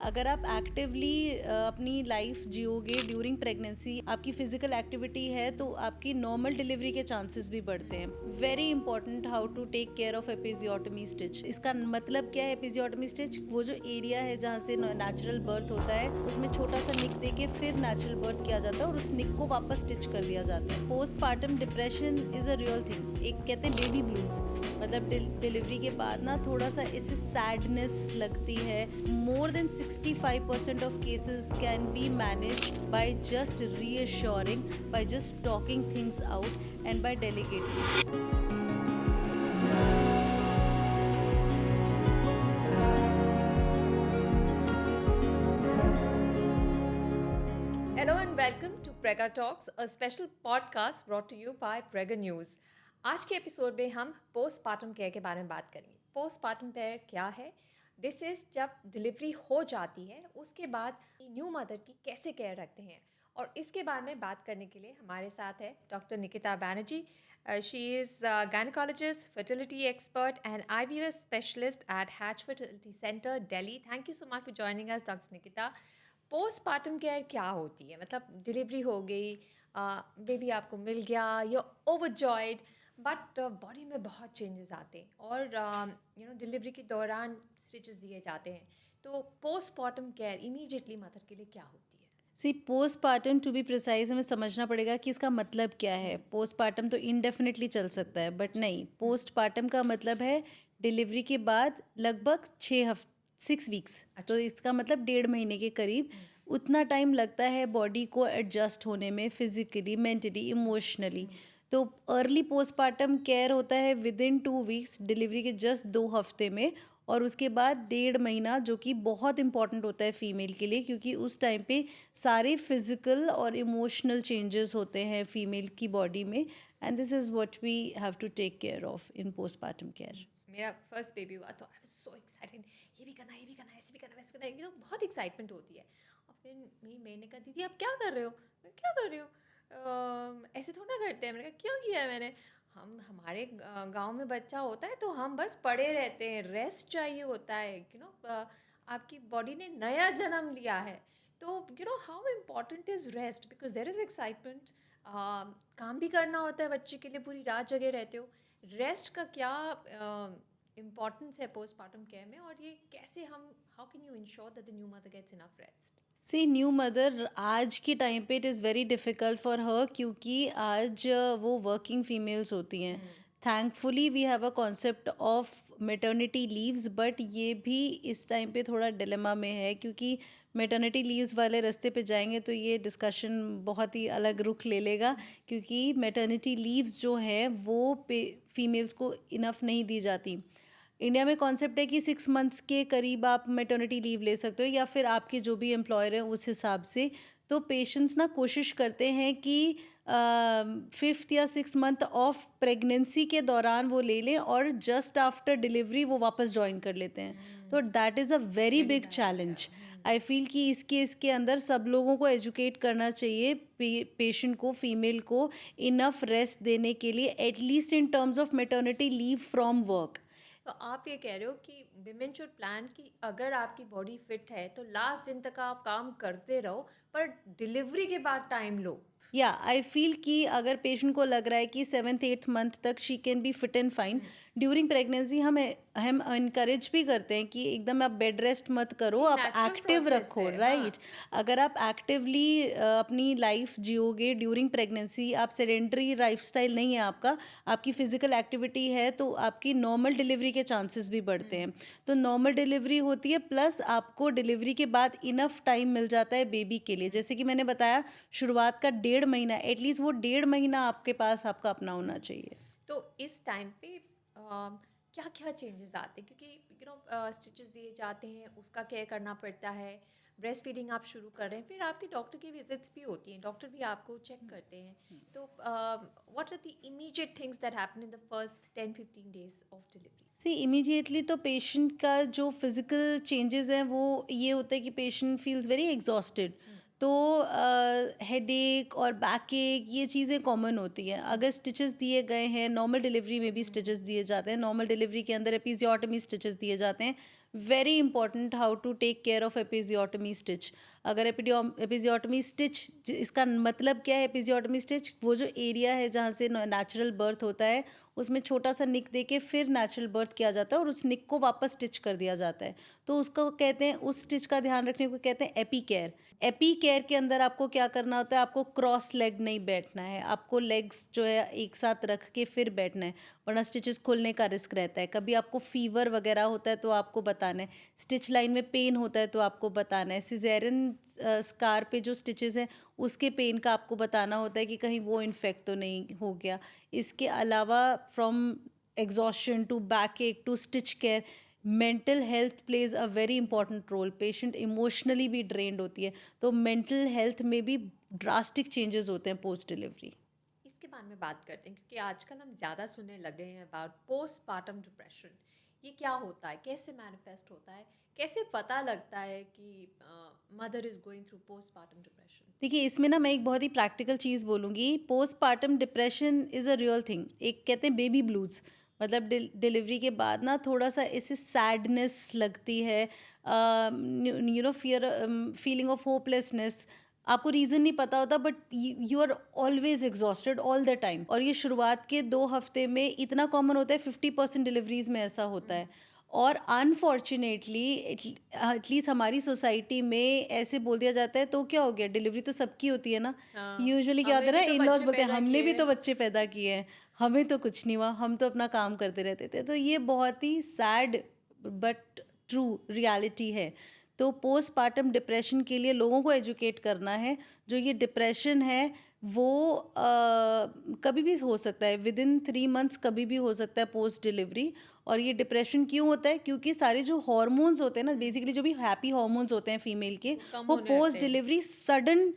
अगर आप एक्टिवली अपनी लाइफ जियोगे ड्यूरिंग प्रेगनेंसी, आपकी फिजिकल एक्टिविटी है तो आपकी नॉर्मल डिलीवरी के चांसेस भी बढ़ते हैं। Very important how to take care of episiotomy stitch. इसका मतलब क्या है एपिजियोटमी स्टिच? वो जो एरिया है जहाँ से नेचुरल बर्थ होता है उसमें छोटा सा निक देके फिर नेचुरल बर्थ किया जाता है और उस निक को वापस स्टिच कर दिया जाता है। Postpartum depression is a real thing. एक कहते हैं बेबी ब्लूज, मतलब डिलीवरी के बाद ना थोड़ा सा इससे सैडनेस लगती है। More than 65% of cases can be managed by just reassuring, by just talking things out and by delegating. Hello and welcome to Prega Talks, a special podcast brought to you by Prega News. आज के episode में हम postpartum care के बारे में बात करेंगे। Postpartum care क्या है? दिस इज़ जब डिलीवरी हो जाती है उसके बाद न्यू मदर की कैसे केयर रखते हैं, और इसके बारे में बात करने के लिए हमारे साथ है doctor Nikita Banerjee. She is gynaecologist, fertility expert and IVF specialist at hatch fertility centre, Delhi. Thank you so much for joining us doctor Nikita. Postpartum care क्या होती है? मतलब डिलीवरी हो गई, बेबी आपको मिल गया, यू ओवरजॉयड, बट बॉडी में बहुत चेंजेस आते हैं और डिलीवरी के दौरान स्टिचेस दिए जाते हैं। तो पोस्टपार्टम केयर इमीडिएटली मदर के लिए क्या होती है? सी पोस्टपार्टम, टू बी प्रिसाइज, हमें समझना पड़ेगा कि इसका मतलब क्या है। पोस्टपार्टम तो इंडेफिनिटली चल सकता है, बट नहीं, पोस्टपार्टम का मतलब है डिलीवरी के बाद लगभग 6 वीक्स। तो इसका मतलब 1.5 महीने के करीब उतना टाइम लगता है बॉडी को एडजस्ट होने में, फिजिकली, मेंटली, इमोशनली। तो अर्ली पोस्टपार्टम केयर होता है विद इन 2 वीक्स, डिलीवरी के जस्ट 2 हफ्ते में, और उसके बाद 1.5 महीना, जो कि बहुत इंपॉर्टेंट होता है फीमेल के लिए, क्योंकि उस टाइम पे सारे फिजिकल और इमोशनल चेंजेस होते हैं फीमेल की बॉडी में, and this is what we have to take care of in postpartum care. मेरा फर्स्ट बेबी हुआ तो आई वाज सो एक्साइटेड, ये भी करना, ये भी करना, ऐसे भी करना, वैसे करना, बहुत एक्साइटमेंट होती है। और फिर मेरी मेड ने कहा, दीदी आप क्या कर रहे हो? मैं क्या कर रही हूँ? ऐसे थोड़ा ना करते हैं। मैंने कहा क्यों किया है मैंने? हम हमारे गांव में बच्चा होता है तो हम बस पड़े रहते हैं, रेस्ट चाहिए होता है। आपकी बॉडी ने नया जन्म लिया है, तो how important is rest, because there is excitement. काम भी करना होता है बच्चे के लिए, पूरी रात जगे रहते हो। रेस्ट का क्या इम्पॉर्टेंस है पोस्टपार्टम केयर में, और ये कैसे हम, how can you ensure that the new mother gets enough rest? See new mother आज के टाइम पे it is very difficult for her, क्योंकि आज वो वर्किंग फीमेल्स होती हैं। Thankfully we have a concept of maternity leaves, but ये भी इस टाइम पे थोड़ा डिलेमा में है, क्योंकि मेटर्निटी लीव्स वाले रास्ते पे जाएंगे तो ये डिस्कशन बहुत ही अलग रुख ले लेगा, क्योंकि मेटर्निटी लीव्स जो हैं वो फीमेल्स को इनफ नहीं दी जाती। इंडिया में कॉन्सेप्ट है कि 6 मंथ्स के करीब आप मेटर्निटी लीव ले सकते हो, या फिर आपके जो भी एम्प्लॉयर हैं उस हिसाब से। तो पेशेंट्स ना कोशिश करते हैं कि 5th या 6th मंथ ऑफ प्रेगनेंसी के दौरान वो ले लें, और जस्ट आफ्टर डिलीवरी वो वापस ज्वाइन कर लेते हैं। तो that is a very big challenge. I feel कि इसके अंदर सब लोगों को एजुकेट करना चाहिए, पेशेंट को, फीमेल को इनफ रेस्ट देने के लिए, at least in terms of maternity leave from work. तो आप ये कह रहे हो कि विमेन शुड प्लान कि अगर आपकी बॉडी फिट है तो लास्ट दिन तक आप काम करते रहो, पर डिलीवरी के बाद टाइम लो। या आई फील कि अगर पेशेंट को लग रहा है कि 7th-8th मंथ तक she can be fit and fine, during pregnancy हम इनकरेज भी करते हैं कि एकदम आप बेड रेस्ट मत करो, आप natural एक्टिव process रखो, है, राइट। अगर आप एक्टिवली अपनी लाइफ जियोगे ड्यूरिंग प्रेगनेंसी, आप सेडेंटरी लाइफस्टाइल नहीं है आपका, आपकी फिजिकल एक्टिविटी है, तो आपकी नॉर्मल डिलीवरी के चांसेस भी बढ़ते हैं। तो नॉर्मल डिलीवरी होती है, प्लस आपको डिलीवरी के बाद इनफ टाइम मिल जाता है बेबी के लिए। जैसे कि मैंने बताया, शुरुआत का 1.5 महीना, एटलीस्ट वो 1.5 महीना आपके पास आपका अपना होना चाहिए। तो इस टाइम पे क्या क्या चेंजेस आते हैं? क्योंकि स्टिचेस दिए जाते हैं, उसका केयर करना पड़ता है। ब्रेस्ट फीडिंग आप शुरू कर रहे हैं, फिर आपकी डॉक्टर की विजिट्स भी होती हैं, डॉक्टर भी आपको चेक करते हैं। तो what are the immediate things that happen in the first 10-15 days of delivery? See immediately तो पेशेंट का जो फिजिकल चेंजेस हैं वो ये होता है कि पेशेंट फील्स वेरी एग्जॉस्टेड। तो हेडेक और बैक एक, ये चीज़ें कॉमन होती हैं। अगर स्टिचेस दिए गए हैं, नॉर्मल डिलीवरी में भी स्टिचेस दिए जाते हैं, नॉर्मल डिलीवरी के अंदर एपिजियोटमी स्टिचेस दिए जाते हैं, very important how to take care of episiotomy stitch. अगर एपिजियोटमी स्टिच, इसका मतलब क्या है? एपिजियोटमी स्टिच वो जो एरिया है जहाँ से नेचुरल बर्थ होता है, उसमें छोटा सा निक दे के फिर नेचुरल बर्थ किया जाता है और उस निक को वापस स्टिच कर दिया जाता है. तो उसको कहते हैं, उस स्टिच का ध्यान रखने को कहते हैं एपी केयर. एपी केयर के अंदर आपको क्या करना होता है? आपको क्रॉस लेग नहीं बैठना है, आपको लेग्स जो है एक साथ रख के फिर बैठना है, वरना स्टिचेस खुलने का रिस्क रहता है. कभी आपको फीवर वगैरह होता है तो आपको बताना है, स्टिच लाइन में पेन होता है तो आपको बताना है, सिजेरियन स्कार पे जो स्टिचेस हैं उसके पेन का आपको बताना होता है कि कहीं वो इन्फेक्ट तो नहीं हो गया. इसके अलावा from exhaustion to backache to stitch care, mental health plays a very important role. Patient emotionally भी ड्रेन्ड होती है, तो मेंटल हेल्थ में भी ड्रास्टिक चेंजेस होते हैं पोस्ट डिलीवरी. इसके बारे में बात करते हैं क्योंकि आजकल हम ज़्यादा सुनने लगे हैं अबाउट पोस्टपार्टम डिप्रेशन. ये क्या होता है, कैसे मैनिफेस्ट होता है, कैसे पता लगता है कि mother is going through postpartum depression? देखिए, इसमें ना मैं एक बहुत ही प्रैक्टिकल चीज़ बोलूँगी. Postpartum depression is a real thing. एक कहते हैं बेबी ब्लूज़, मतलब डिलीवरी के बाद ना थोड़ा सा ऐसे सैडनेस लगती है, फियर, फीलिंग ऑफ होपलेसनेस. आपको रीज़न नहीं पता होता, but you are always exhausted all the time. और ये शुरुआत के 2 हफ्ते में इतना कॉमन होता है, 50% डिलीवरीज में ऐसा होता है. और अनफॉर्चुनेटली एटलीस्ट हमारी सोसाइटी में ऐसे बोल दिया जाता है, तो क्या हो गया, डिलीवरी तो सबकी होती है ना. हाँ, यूजुअली क्या होता हमने है भी ना, तो इन लॉज बच्चे बोलते हैं पैदा हमने किए भी तो हैं. बच्चे पैदा किए हैं, हमें तो कुछ नहीं हुआ, हम तो अपना काम करते रहते थे. तो ये बहुत ही सैड बट ट्रू रियलिटी है. तो पोस्टपार्टम डिप्रेशन के लिए लोगों को एजुकेट करना है. जो ये डिप्रेशन है वो कभी भी हो सकता है, विद इन 3 मंथ्स कभी भी हो सकता है पोस्ट डिलीवरी. और ये डिप्रेशन क्यों होता है? क्योंकि सारे जो हार्मोन्स होते हैं ना, बेसिकली जो भी हैप्पी हार्मोन्स होते हैं फीमेल के, वो कम वो होने लगते पोस्ट हैं. डिलीवरी सडन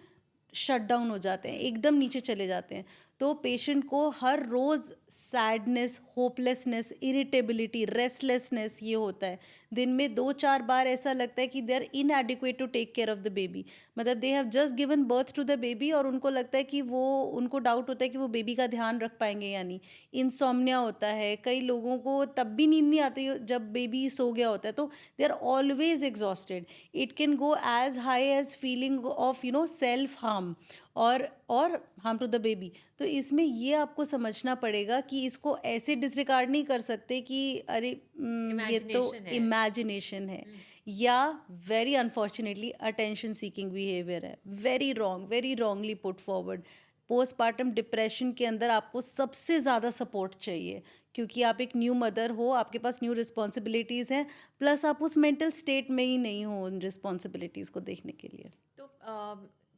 शट डाउन हो जाते हैं, एकदम नीचे चले जाते हैं. तो पेशेंट को हर रोज़ सैडनेस, होपलेसनेस, इरिटेबिलिटी, रेस्टलेसनेस ये होता है. दिन में 2-4 बार ऐसा लगता है कि they are inadequate to take care of the baby. मतलब they have just given birth to the baby और उनको लगता है कि वो, उनको डाउट होता है कि वो बेबी का ध्यान रख पाएंगे या नहीं. इंसोम्निया होता है, कई लोगों को तब भी नींद नहीं आती जब बेबी सो गया होता है. तो they are always exhausted. It can go as high as feeling of self harm और हार्म टू द बेबी. तो इसमें ये आपको समझना पड़ेगा कि इसको ऐसे डिसरिगार्ड नहीं कर सकते कि अरे ये तो इमेजिनेशन है. इमेजिनेशन है, या very unfortunately attention seeking behaviour है. Very wrongly put forward. Postpartum depression के अंदर आपको सबसे ज़्यादा सपोर्ट चाहिए, क्योंकि आप एक न्यू मदर हो, आपके पास न्यू रिस्पॉन्सिबिलिटीज़ हैं, प्लस आप उस मेंटल स्टेट में ही नहीं हो उन रिस्पॉन्सिबिलिटीज़ को देखने के लिए. तो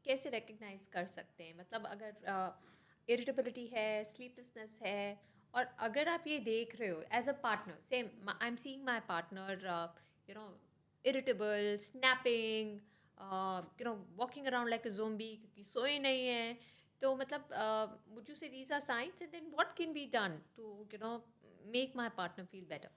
कैसे रिकग्नाइज कर सकते हैं, मतलब अगर इरिटेबिलिटी है, स्लीपलेसनेस है, और अगर आप ये देख रहे हो as a partner, same I am seeing my partner you know irritable, snapping, walking around like a zombie क्योंकि सोए नहीं है, तो मतलब would you say these are signs and then what can be done to make my partner feel better?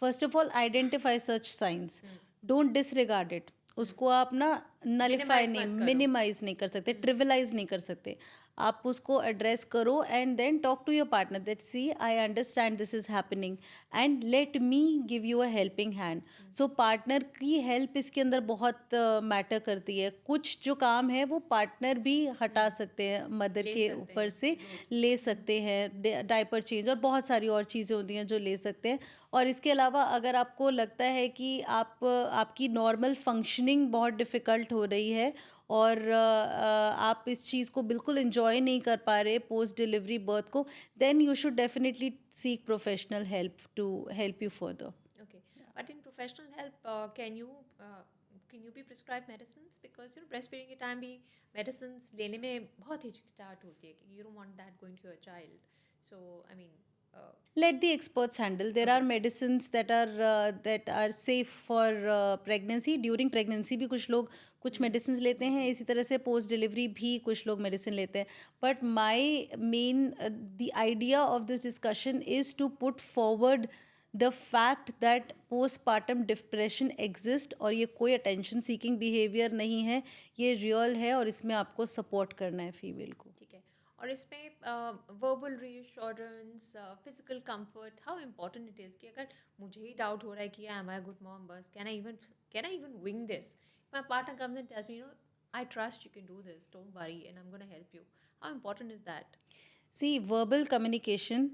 First of all, identify such signs, don't disregard it. उसको आप ना nullify minimise नहीं, मत करो. मिनिमाइज नहीं कर सकते, ट्रिविलाइज नहीं कर सकते. आप उसको एड्रेस करो and then talk to your partner that see I understand this is happening and let me give you a helping hand. So partner की हेल्प इसके अंदर बहुत मैटर करती है. कुछ जो काम है वो पार्टनर भी हटा सकते हैं, मदर ले के सकते ऊपर हैं से लोग. ले सकते हैं, डायपर चेंज और बहुत सारी और चीज़ें होती हैं जो ले सकते हैं. और इसके अलावा अगर आपको लगता है कि आपकी नॉर्मल फंक्शनिंग बहुत डिफ़िकल्ट हो रही है और आप इस चीज़ को बिल्कुल एंजॉय नहीं कर पा रहे पोस्ट डिलीवरी बर्थ को, then you should definitely seek professional help to help you further. Okay, but in professional help, can you be prescribed medicines? Because breastfeeding के time भी medicines लेने में बहुत हिचकिचाहट होती है कि you don't want that going to your child. So I mean, Let the experts handle. There are okay, medicines that are safe for pregnancy. During pregnancy भी कुछ लोग कुछ medicines लेते हैं, इसी तरह से post delivery भी कुछ लोग medicine लेते हैं. But the idea of this discussion is to put forward the fact that postpartum depression exists और ये कोई attention seeking behavior नहीं है, ये real है और इसमें आपको support करना है फीमेल को. ठीक है. और इसमें verbal reassurance, physical comfort, how important it is कि अगर मुझे ही डाउट हो रहा है कि एम आई गुड मॉम, बस can I even wing this, my partner comes and tells me, you know, I trust you can do this, don't worry and I am gonna help you. How important is that? See verbal communication,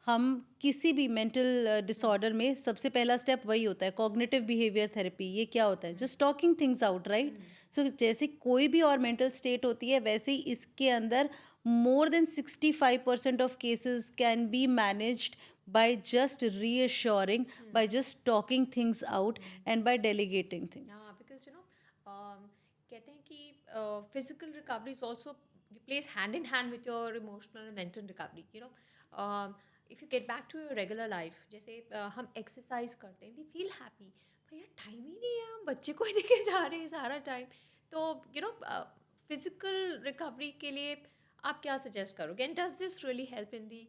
हम किसी भी mental disorder में सबसे पहला step वही होता है, cognitive behaviour therapy. ये क्या होता है? Just talking things out, right? So जैसे कोई भी और मेंटल स्टेट होती है, वैसे ही इसके अंदर more than 65% of cases can be managed by just reassuring, by just talking things out, and by delegating things. Yeah, because you know, कहते हैं कि physical recovery is also plays hand in hand with your emotional and mental recovery. You know, if you get back to your regular life, जैसे हम exercise करते हैं, we feel happy. पर यार time ही नहीं है, हम बच्चे को ही देखे जा रहे हैं सारा टाइम. तो you know, physical recovery के लिए आप क्या suggest करोगे? And does this really help in the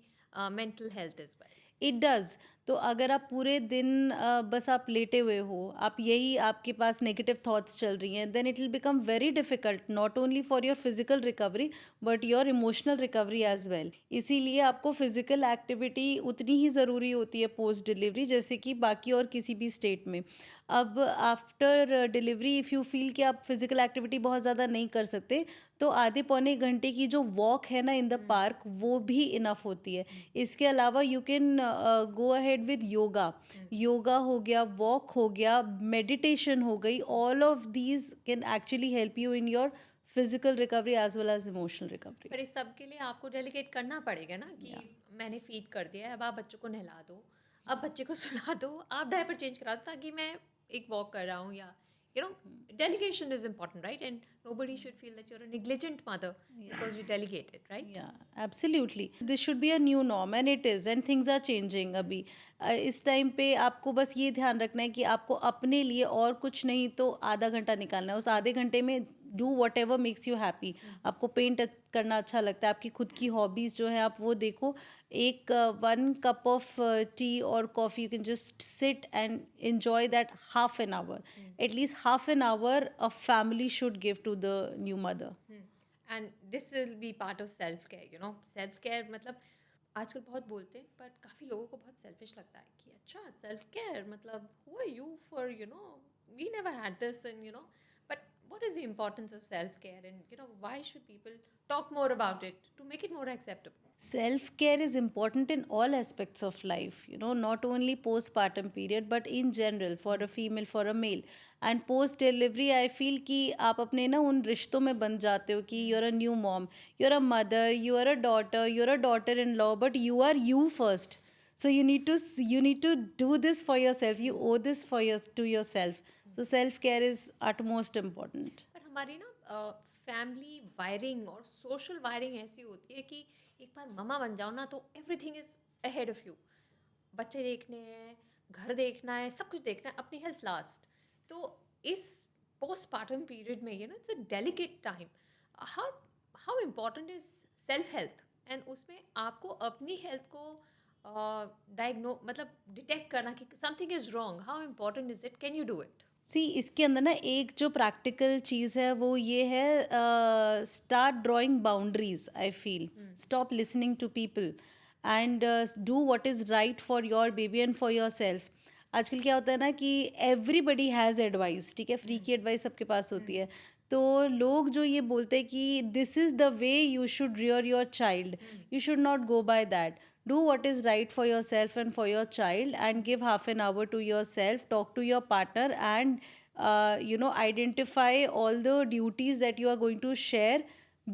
mental health as well? It does. तो अगर आप पूरे दिन बस आप लेटे हुए हो, आप यही आपके पास नेगेटिव थॉट्स चल रही हैं, then it will become very difficult not only for your physical recovery but your emotional recovery as well. इसीलिए आपको फिजिकल एक्टिविटी उतनी ही ज़रूरी होती है पोस्ट डिलीवरी जैसे कि बाकी और किसी भी स्टेट में. अब after delivery if you feel कि आप फिजिकल एक्टिविटी बहुत ज़्यादा नहीं कर सकते, तो आधे पौने घंटे की जो वॉक है ना इन द पार्क, वो भी इनफ होती है. इसके अलावा you can go ahead with yoga. Yoga हो गया, वॉक हो गया, मेडिटेशन हो गई. All of these can actually help you in your physical recovery as well as emotional recovery. पर इस सब के लिए आपको डेलीगेट करना पड़ेगा ना कि मैंने फीड कर दिया है, अब आप बच्चों को नहला दो, अब बच्चे को सुला दो, आप डायपर चेंज करा दो, ताकि मैं एक वॉक कर रहा हूँ. या you know, delegation is important, right? And nobody should feel that you're a negligent mother because you delegate it, right? Yeah, absolutely. This should be a new norm and it is, and things are changing अभी. इस time पे आपको बस ये ध्यान रखना है कि आपको अपने लिए और कुछ नहीं तो आधा घंटा निकालना है. उस आधे घंटे में do what ever makes you happy. आपको पेंट करना अच्छा लगता है, आपकी खुद की हॉबीज़ जो है आप वो देखो. एक 1 कप ऑफ टी और coffee, you can just sit and enjoy that half an hour. At least half an hour a family should give to the new mother. And this will be part of self care, you know. Self care मतलब आजकल बहुत बोलते हैं, but काफ़ी लोगों को बहुत selfish लगता है कि अच्छा सेल्फ केयर मतलब who are you for, you know, we never had this, and you know, but what is the importance of self care, and you know, why should people talk more about it to make it more acceptable? Self care is important in all aspects of life, you know, not only postpartum period but in general, for a female, for a male. And post delivery I feel कि आप अपने ना उन रिश्तों में बन जाते हो कि you're a new mom, you're a mother, you're a daughter, you're a daughter-in-law, but you are you first. So you need to do this for yourself. You owe this to yourself. So self care is utmost important. पर हमारी ना family wiring और social wiring ऐसी होती है कि एक बार mama बन जाओ ना तो everything is ahead of you. बच्चे देखने हैं, घर देखना है, सब कुछ देखना है, अपनी हेल्थ लास्ट. तो इस पोस्टपार्टम पीरियड में you know it's a delicate time. How how important is self health, and उसमें आपको अपनी हेल्थ को मतलब डिटेक्ट करना कि something is wrong. How important is it? Can you do it? See इसके अंदर ना एक जो प्रैक्टिकल चीज़ है वो ये है, start drawing boundaries. I feel stop listening to people and do what is right for your baby and for yourself. आजकल क्या होता है ना कि एवरीबडी हैज़ एडवाइस, ठीक है, फ्री की एडवाइस सबके पास होती है. तो लोग जो ये बोलते हैं कि this is the way you should rear your child, you should not go by that. Do what is right for yourself and for your child, and give half an hour to yourself. Talk to your partner and you know, identify all the duties that you are going to share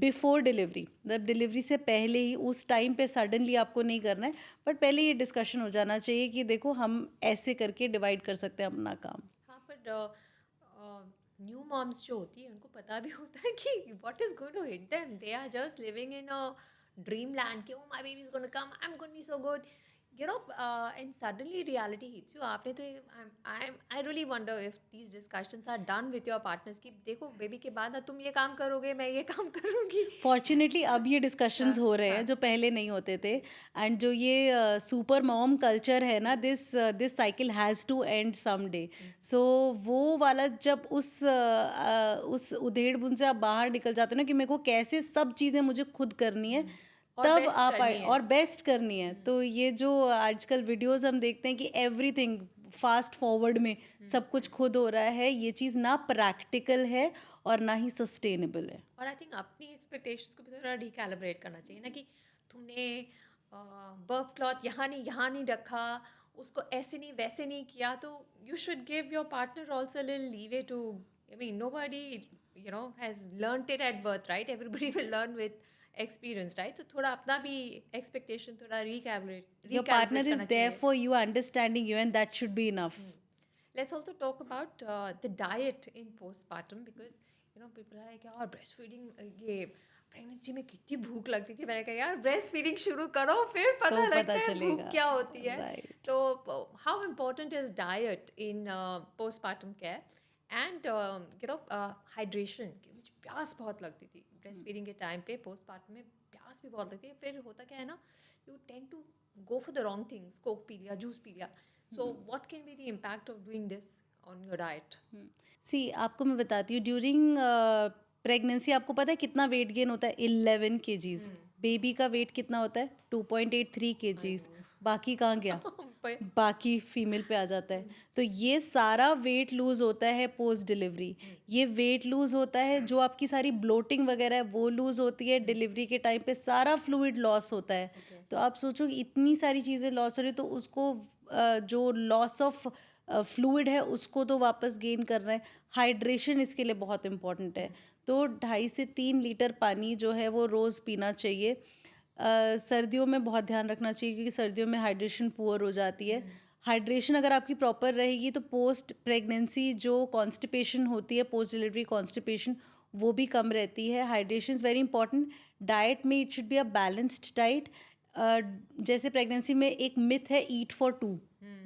before delivery. मतलब delivery से पहले ही, उस time पे suddenly आपको नहीं करना है, but पहले ये डिस्कशन हो जाना चाहिए कि देखो हम ऐसे करके डिवाइड कर सकते हैं अपना काम. हाँ, पर न्यू मॉम्स जो होती है उनको पता भी होता है कि what is going to hit them. They are just living in a dreamland कि oh my baby is going to come, I'm going to be so good, you know, and suddenly reality hits you. आपने तो I really wonder if these discussions are done with your partners कि देखो baby के बाद ना तुम ये काम करोगे, मैं ये काम करूँगी. फॉर्चुनेटली अब ये डिस्कशंस हो रहे हैं जो पहले नहीं होते थे. एंड जो ये सुपर मॉम कल्चर है ना, this cycle has to end some day. So वो वाला जब उस उधेड़ बुन से आप बाहर निकल जाते हो ना कि मेरे को कैसे सब चीज़ें मुझे खुद करनी है, और तब बेस्ट आप करनी है। और बेस्ट करनी है। तो ये जो आजकल वीडियोस हम देखते हैं कि एवरीथिंग फास्ट फॉरवर्ड में सब कुछ खुद हो रहा है, ये चीज़ ना प्रैक्टिकल है और ना ही सस्टेनेबल है। और आई थिंक अपनी एक्सपेक्टेशंस को भी थोड़ा रिकैलिब्रेट करना चाहिए ना, कि तुमने बर्फ क्लॉथ यहाँ नहीं रखा, उसको ऐसे नहीं वैसे नहीं किया, तो you should give your partner also little leeway too, I mean nobody has learned it at birth, right? Everybody will learn with experience, right? तो थोड़ा अपना भी एक्सपेक्टेशन थोड़ा योर पार्टनर रिकैलिब्रेट इज करना देयर चाहिए। For you, understanding you, and that should be enough. Let's also talk about the diet in postpartum, because people are like, यार breast feeding, ये pregnancy में कितनी भूख लगती थी। मैंने कहा यार ब्रेस्ट फीडिंग शुरू करो, फिर तो पता पता लगता है भूख चलेगा, क्या होती है। राइट। तो how important is diet in postpartum care, and hydration, कि मुझे प्यास बहुत लगती थी ब्रेस्ट फीडिंग के टाइम पे, postpartum में प्यास भी बहुत लगती है। फिर होता क्या है ना, you tend to go for the wrong things, coke पी लिया, जूस पी लिया। So what can be the impact of doing this on your diet? सी आपको मैं बताती हूँ, ड्यूरिंग प्रेगनेंसी आपको पता है कितना वेट गेन होता है? 11 kgs। बेबी का वेट कितना होता है? 2.83 kgs। बाकी कहाँ गया? बाकी फीमेल पे आ जाता है। तो ये सारा वेट लूज होता है पोस्ट डिलीवरी। ये वेट लूज होता है, जो आपकी सारी ब्लोटिंग वगैरह है वो लूज होती है। डिलीवरी के टाइम पे सारा फ्लूइड लॉस होता है। तो आप सोचो कि इतनी सारी चीज़ें लॉस हो रही, तो उसको जो लॉस ऑफ फ्लूइड है उसको तो वापस गेन करना है। हाइड्रेशन इसके लिए बहुत इंपॉर्टेंट है। तो 2.5 से 3 लीटर पानी जो है वो रोज़ पीना चाहिए। सर्दियों में बहुत ध्यान रखना चाहिए, क्योंकि सर्दियों में हाइड्रेशन पुअर हो जाती है। हाइड्रेशन अगर आपकी प्रॉपर रहेगी तो पोस्ट प्रेगनेंसी जो कॉन्स्टिपेशन होती है, पोस्ट डिलीवरी कॉन्स्टिपेशन, वो भी कम रहती है। Hydration is very important. Diet में it should be a balanced diet. जैसे प्रेगनेंसी में एक मिथ है ईट फॉर टू,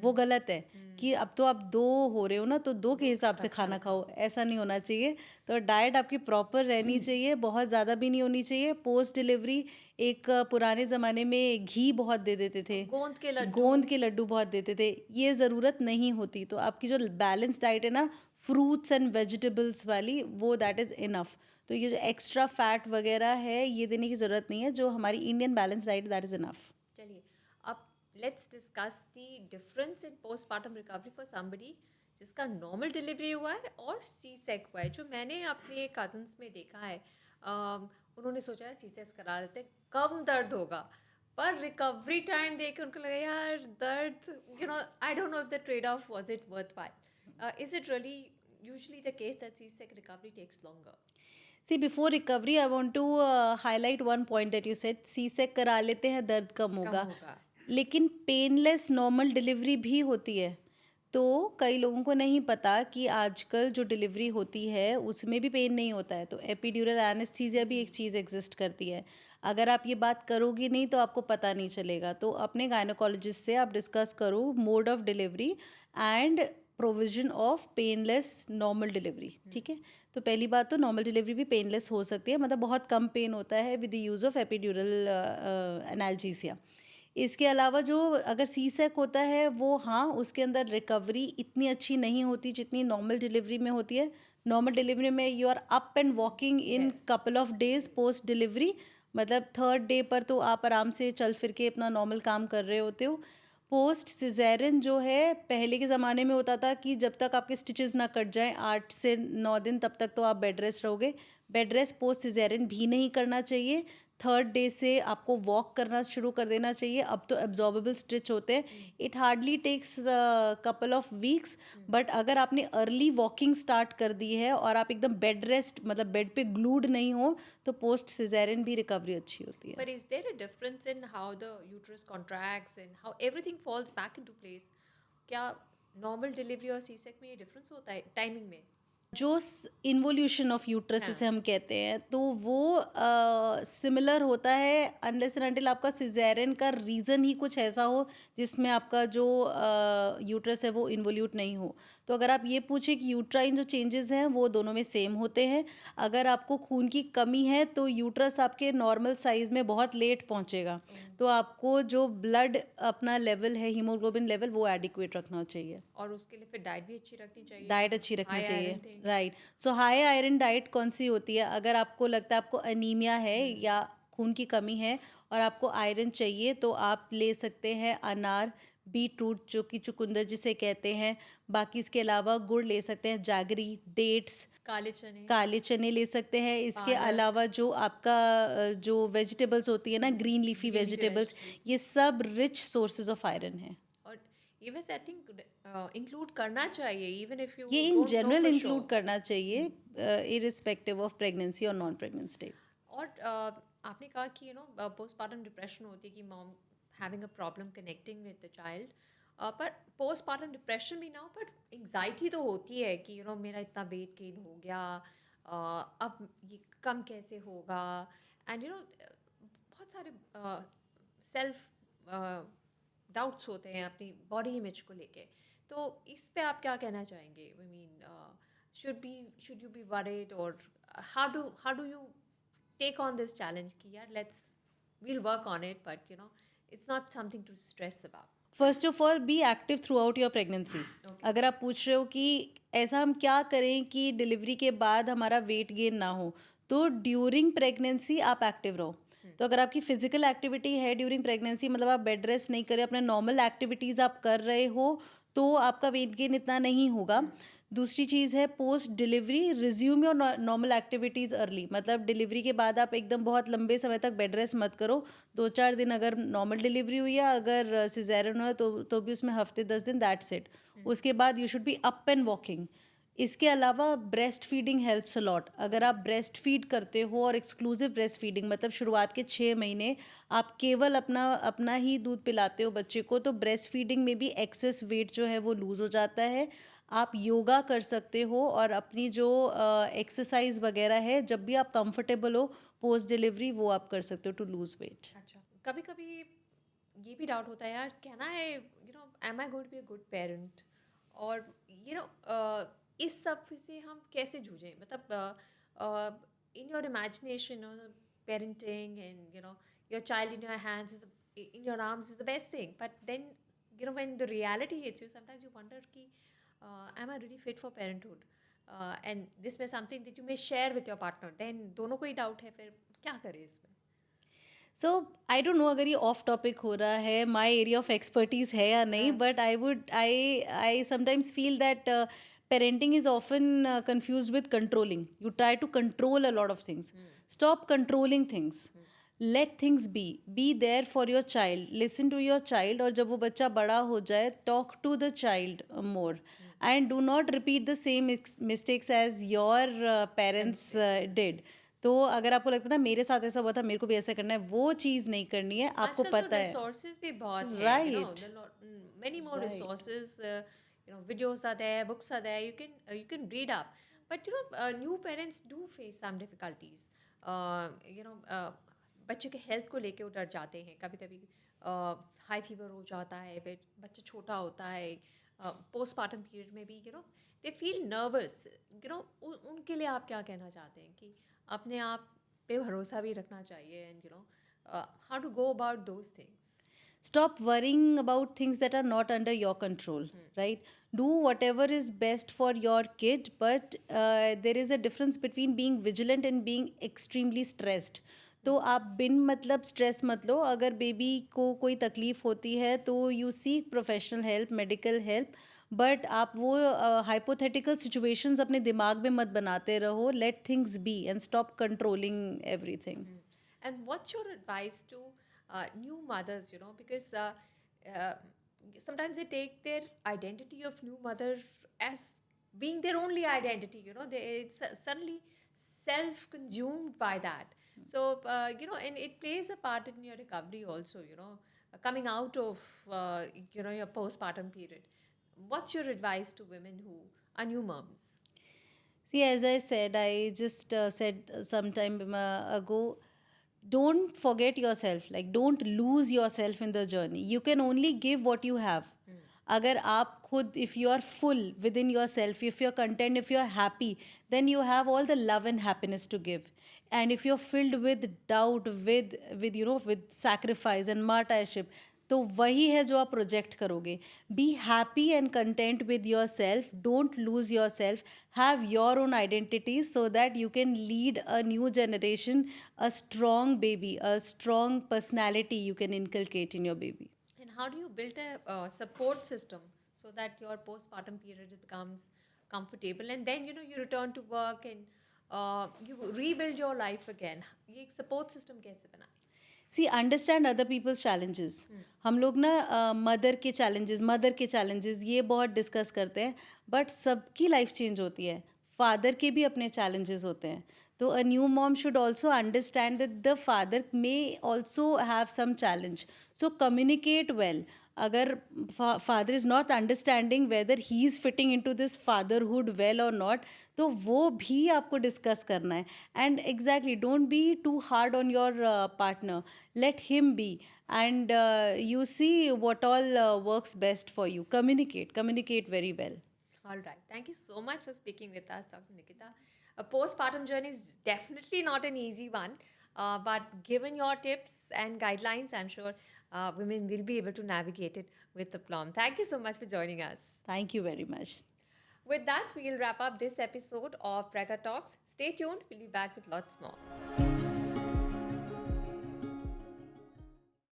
वो गलत है कि अब तो आप 2 हो रहे हो ना, तो 2 के हिसाब से खाना खाओ, ऐसा नहीं होना चाहिए। तो डाइट आपकी प्रॉपर रहनी चाहिए, बहुत ज़्यादा भी नहीं होनी चाहिए। पोस्ट डिलीवरी एक पुराने ज़माने में घी बहुत दे देते थे, गोंद के लड्डू बहुत देते थे, ये ज़रूरत नहीं होती। तो आपकी जो बैलेंस डाइट है ना, फ्रूट्स एंड वेजिटेबल्स वाली, वो दैट इज़ इनफ। तो ये जो एक्स्ट्रा फैट वगैरह है ये देने की ज़रूरत नहीं है। जो हमारी Indian balance diet, that is enough. चलिए अब let's discuss the difference in postpartum recovery for somebody जिसका नॉर्मल डिलीवरी हुआ है और सी सेक हुआ है। जो मैंने अपने कजन्स में देखा है, उन्होंने सोचा है सी सेक्स करा लेते, कम दर्द होगा, पर रिकवरी टाइम देख के उनको लगा यार दर्द, I don't know if the trade off was it worthwhile. Is it really usually the case that C sec recovery takes longer? See before recovery I want to highlight one point that you said, C sec करा लेते हैं दर्द कम होगा, लेकिन painless normal delivery भी होती है। तो कई लोगों को नहीं पता कि आजकल जो डिलीवरी होती है उसमें भी पेन नहीं होता है। तो एपिड्यूरल एनेस्थीसिया भी एक चीज़ एग्जिस्ट करती है। अगर आप ये बात करोगे नहीं तो आपको पता नहीं चलेगा। तो अपने गायनोकोलॉजिस्ट से आप डिस्कस करो mode of delivery and provision of painless normal delivery, ठीक है? तो पहली बात तो नॉर्मल डिलीवरी भी पेनलेस हो सकती है, मतलब बहुत कम पेन होता है with the use of epidural analgesia. इसके अलावा जो अगर सी सेक होता है वो, हाँ, उसके अंदर रिकवरी इतनी अच्छी नहीं होती जितनी नॉर्मल डिलीवरी में होती है। नॉर्मल डिलीवरी में you are up and walking in couple of days post delivery, मतलब 3rd डे पर तो आप आराम से चल फिर के अपना नॉर्मल काम कर रहे होते हो। पोस्ट सिजेरियन जो है, पहले के ज़माने में होता था कि जब तक आपके स्टिचेस ना कट जाएं 8 से 9 दिन, तब तक तो आप बेड रेस्ट रहोगे। बेड रेस्ट पोस्ट सिजेरियन भी नहीं करना चाहिए। 3rd डे से आपको वॉक करना शुरू कर देना चाहिए। अब तो एब्जॉर्बेबल स्टिच होते हैं, it hardly takes couple of weeks. But अगर आपने अर्ली वॉकिंग स्टार्ट कर दी है और आप एकदम बेड रेस्ट, मतलब बेड पे ग्लूड नहीं हो, तो पोस्ट सिजेरियन भी रिकवरी अच्छी होती है। But is there a difference in how the uterus contracts and how everything falls back into place? क्या नॉर्मल डिलीवरी और सी सेक में ये डिफरेंस होता है टाइमिंग में? जो इन्वोल्यूशन ऑफ यूट्रस जिसे हम कहते हैं, तो वो सिमिलर होता है अनलेस एंड अनटिल आपका सिजेरियन का रीज़न ही कुछ ऐसा हो जिसमें आपका जो यूट्रस है वो इन्वोल्यूट नहीं हो। तो अगर आप ये पूछे कि यूट्राइन जो चेंजेस हैं वो दोनों में सेम होते हैं। अगर आपको खून की कमी है तो यूट्रस आपके नॉर्मल साइज़ में बहुत लेट पहुंचेगा। तो आपको जो ब्लड अपना लेवल है, हीमोग्लोबिन लेवल, वो एडिक्वेट रखना चाहिए और उसके लिए फिर डाइट भी अच्छी रखनी चाहिए, डाइट अच्छी रखनी High चाहिए, iron thing. राइट। सो हाई आयरन डाइट कौन सी होती है? अगर आपको लगता है आपको अनीमिया है या खून की कमी है और आपको आयरन चाहिए तो आप ले सकते हैं अनार, बीटरूट जो कि चुकंदर जिसे कहते हैं, बाकी इसके अलावा गुड़ ले सकते हैं, जागरी, डेट्स, काले चने, काले चने ले सकते हैं। इसके पालक, अलावा जो आपका जो वेजिटेबल्स होती है ना, green leafy green leafy vegetables, vegetables. ये सब रिच सोर्सेज ऑफ आयरन है। और ये वैसे आई थिंक इंक्लूड करना चाहिए इवन इफ यू ये इन don't know general for include sure. करना चाहिए इरिस्पेक्टिव ऑफ प्रेगनेंसी और नॉन प्रेगनेंट स्टेट। और आपने कहा कि पोस्टपार्टम डिप्रेशन होती है कि mom having a problem connecting with the child, पर पोस्टपार्टम डिप्रेशन भी ना हो, बट एंग्जाइटी तो होती है कि मेरा इतना वेट गेन हो गया, अब ये कम कैसे होगा, एंड बहुत सारे सेल्फ डाउट्स होते हैं अपनी बॉडी इमेज को लेके। तो इस पे आप क्या कहना चाहेंगे? I mean should you be worried, और how do you take on this challenge कि यार we'll work on it, but it's not something to stress about. First of all be active through out your pregnancy. अगर आप पूछ रहे हो कि ऐसा हम क्या करें कि डिलीवरी के बाद हमारा वेट गेन ना हो, तो ड्यूरिंग प्रेगनेंसी आप एक्टिव रहो। तो अगर आपकी फिजिकल एक्टिविटी है ड्यूरिंग प्रेगनेंसी, मतलब आप बेड रेस्ट नहीं कर रहे, अपने नॉर्मल एक्टिविटीज़ आप कर रहे हो, तो आपका वेट गेन इतना नहीं होगा। दूसरी चीज़ है post delivery resume your normal activities early. मतलब डिलीवरी के बाद आप एकदम बहुत लंबे समय तक बेड रेस्ट मत करो। 2-4 दिन अगर नॉर्मल डिलीवरी हुई है, अगर सिजेरियन हुआ तो भी उसमें हफ्ते 10 दिन, दैट्स इट। उसके बाद you should be up and walking. इसके अलावा breast feeding helps a lot. अगर आप ब्रेस्ट फीड करते हो, और एक्सक्लूसिव ब्रेस्ट फीडिंग मतलब शुरुआत के 6 महीने आप केवल अपना अपना ही दूध पिलाते हो बच्चे को, तो ब्रेस्ट फीडिंग में भी एक्सेस वेट जो है वो लूज़ हो जाता है। आप योगा कर सकते हो, और अपनी जो एक्सरसाइज वगैरह है जब भी आप कंफर्टेबल हो पोस्ट डिलीवरी, वो आप कर सकते हो टू लूज वेट। अच्छा, कभी कभी ये भी डाउट होता है यार, कहना है am I going to be a good parent, और इस सब से हम कैसे जूझें? मतलब in your imagination parenting and your child in your hands is in your arms is the best thing, but then when the reality hits you, sometimes you wonder ki am I really fit for parenthood, and this may something that you may share with your partner, then दोनों को ही doubt है, फिर क्या करें इसमें? सो आई don't no अगर ये of topic हो रहा है, माई एरिया ऑफ एक्सपर्टीज है या नहीं, but I sometimes feel that parenting is often confused with controlling. You try to control a lot of things. Stop controlling things. Let things be. Be there for your child. Listen to your child. और जब वो बच्चा बड़ा हो जाए, talk to the child more. And do not repeat the same mistakes as your parents did. तो अगर आपको लगता है ना मेरे साथ ऐसा हुआ था, मेरे को भी ऐसा करना है, वो चीज़ नहीं करनी है, आपको आजकल तो पता है। रिसोर्सेज भी बहुत हैं, Right. many more Right. resources, videos are there, books are there, you can read up, but new parents do face some difficulties. बच्चे के हेल्थ को लेके वो डर जाते हैं, कभी कभी हाई फीवर हो जाता है, फिर बच्चा छोटा होता है, पोस्टपार्टम पीरियड में भी दे फील नर्वस, उनके लिए आप क्या कहना चाहते हैं कि अपने आप पे भरोसा भी रखना चाहिए, and how to go about those things? Stop worrying about things that are not under your control, right? Do whatever is best for your kid, but there is a difference between being vigilant and being extremely stressed. तो आप बिन मतलब stress मत लो। अगर baby को कोई तकलीफ होती है तो you seek professional help, medical help, but आप वो हाइपोथेटिकल सिचुएशंस अपने दिमाग में मत बनाते रहो। Let things be and stop controlling everything. And what's your advice to new mothers, because sometimes they take their identity of new mother as being their only identity, it's suddenly self-consumed by that. So, and it plays a part in your recovery also, coming out of, your postpartum period. What's your advice to women who are new moms? See, as I said, I just said some time ago, don't forget yourself. Like, don't lose yourself in the journey. You can only give what you have. अगर आप खुद, if you are full within yourself, if you're content, if you're happy, then you have all the love and happiness to give. And if you're filled with doubt, with sacrifice and martyrship, तो वही है जो आप project करोगे. Be happy and content with your self, don't lose your self, have your own identity so that you can lead a new generation, a strong baby, a strong personality you can inculcate in your baby. And how do you build a support system so that your postpartum period becomes comfortable and then you return to work and you rebuild your life again? ये एक support system कैसे बनाए? सी understand other peoples challenges. हम लोग ना mother के challenges ये बहुत डिस्कस करते हैं, बट सबकी लाइफ चेंज होती है. फादर के भी अपने चैलेंजेस होते हैं. तो a new mom should also understand that the father may also have some challenge. So communicate well. अगर father is not understanding whether he is fitting in to this fatherhood well और not, तो वो भी आपको डिस्कस करना है. And exactly don't be too hard on your partner, let him be, and you see what all works best for you. Communicate very well. All right. Thank you so much for speaking with us, Dr. Nikita. A postpartum journey is definitely not an easy one, but given your tips and guidelines, I'm sure women will be able to navigate it with aplomb. Thank you so much for joining us. Thank you very much. With that, we'll wrap up this episode of Prega Talks. Stay tuned. We'll be back with lots more.